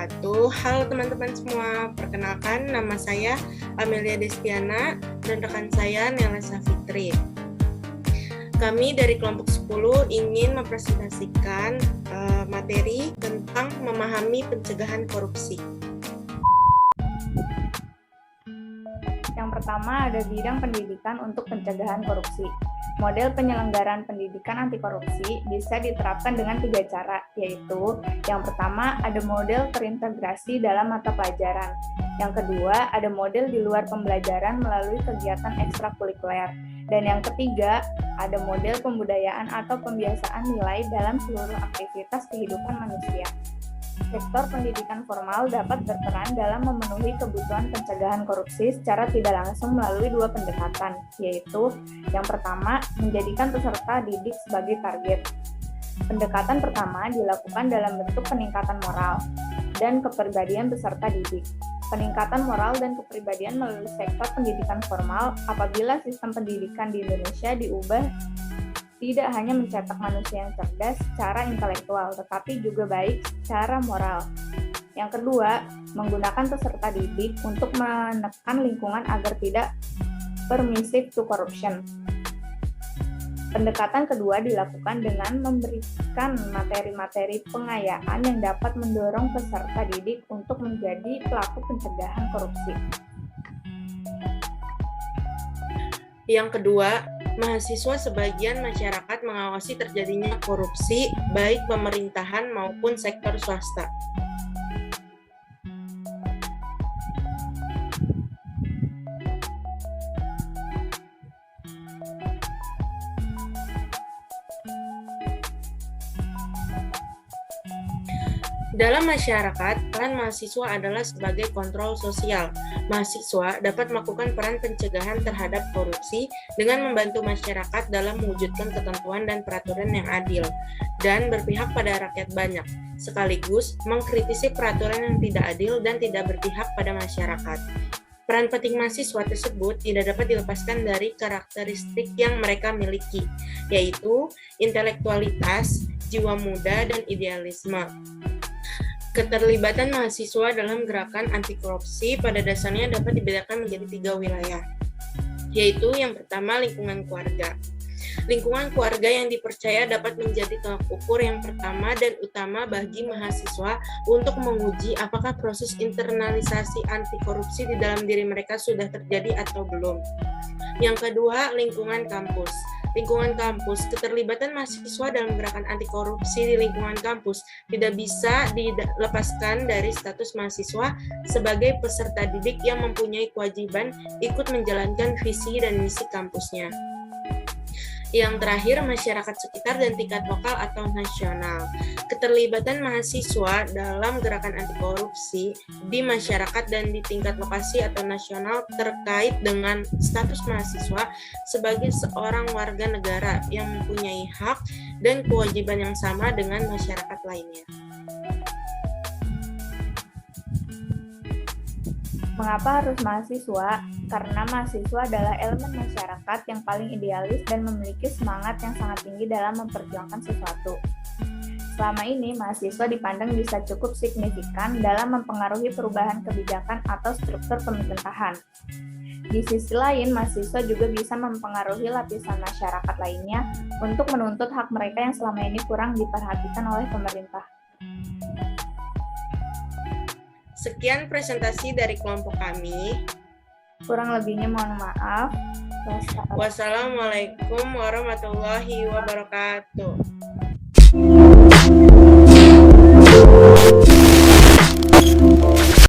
wabarakatuh. Halo teman-teman semua, perkenalkan nama saya Amelia Destiana dan rekan saya Nelesa Fitri. Kami dari kelompok 10 ingin mempresentasikan materi tentang memahami pencegahan korupsi. Yang pertama ada bidang pendidikan untuk pencegahan korupsi. Model penyelenggaraan pendidikan anti korupsi bisa diterapkan dengan 3 cara, yaitu yang pertama ada model terintegrasi dalam mata pelajaran. Yang kedua ada model di luar pembelajaran melalui kegiatan ekstrakurikuler. Dan yang ketiga ada model pembudayaan atau pembiasaan nilai dalam seluruh aktivitas kehidupan manusia. Sektor pendidikan formal dapat berperan dalam memenuhi kebutuhan pencegahan korupsi secara tidak langsung melalui 2 pendekatan, yaitu yang pertama, menjadikan peserta didik sebagai target. Pendekatan pertama dilakukan dalam bentuk peningkatan moral dan kepribadian peserta didik. Peningkatan moral dan kepribadian melalui sektor pendidikan formal apabila sistem pendidikan di Indonesia diubah tidak hanya mencetak manusia yang cerdas secara intelektual, tetapi juga baik secara moral. Yang kedua, menggunakan peserta didik untuk menekan lingkungan agar tidak permissive to corruption. Pendekatan kedua dilakukan dengan memberikan materi-materi pengayaan yang dapat mendorong peserta didik untuk menjadi pelaku pencegahan korupsi. Yang kedua, mahasiswa sebagian masyarakat mengawasi terjadinya korupsi baik pemerintahan maupun sektor swasta. Dalam masyarakat, peran mahasiswa adalah sebagai kontrol sosial. Mahasiswa dapat melakukan peran pencegahan terhadap korupsi dengan membantu masyarakat dalam mewujudkan ketentuan dan peraturan yang adil, dan berpihak pada rakyat banyak, sekaligus mengkritisi peraturan yang tidak adil dan tidak berpihak pada masyarakat. Peran penting mahasiswa tersebut tidak dapat dilepaskan dari karakteristik yang mereka miliki, yaitu intelektualitas, jiwa muda, dan idealisme. Keterlibatan mahasiswa dalam gerakan anti korupsi pada dasarnya dapat dibedakan menjadi 3 wilayah, yaitu yang pertama lingkungan keluarga. Lingkungan keluarga yang dipercaya dapat menjadi tolak ukur yang pertama dan utama bagi mahasiswa untuk menguji apakah proses internalisasi anti korupsi di dalam diri mereka sudah terjadi atau belum. Yang kedua, lingkungan kampus. Lingkungan kampus, keterlibatan mahasiswa dalam gerakan anti korupsi di lingkungan kampus tidak bisa dilepaskan dari status mahasiswa sebagai peserta didik yang mempunyai kewajiban ikut menjalankan visi dan misi kampusnya. Yang terakhir, masyarakat sekitar dan tingkat lokal atau nasional. Keterlibatan mahasiswa dalam gerakan anti korupsi di masyarakat dan di tingkat lokasi atau nasional terkait dengan status mahasiswa sebagai seorang warga negara yang mempunyai hak dan kewajiban yang sama dengan masyarakat lainnya. Mengapa harus mahasiswa? Karena mahasiswa adalah elemen masyarakat yang paling idealis dan memiliki semangat yang sangat tinggi dalam memperjuangkan sesuatu. Selama ini, mahasiswa dipandang bisa cukup signifikan dalam mempengaruhi perubahan kebijakan atau struktur pemerintahan. Di sisi lain, mahasiswa juga bisa mempengaruhi lapisan masyarakat lainnya untuk menuntut hak mereka yang selama ini kurang diperhatikan oleh pemerintah. Sekian presentasi dari kelompok kami. Kurang lebihnya mohon maaf. Wassalamualaikum warahmatullahi wabarakatuh.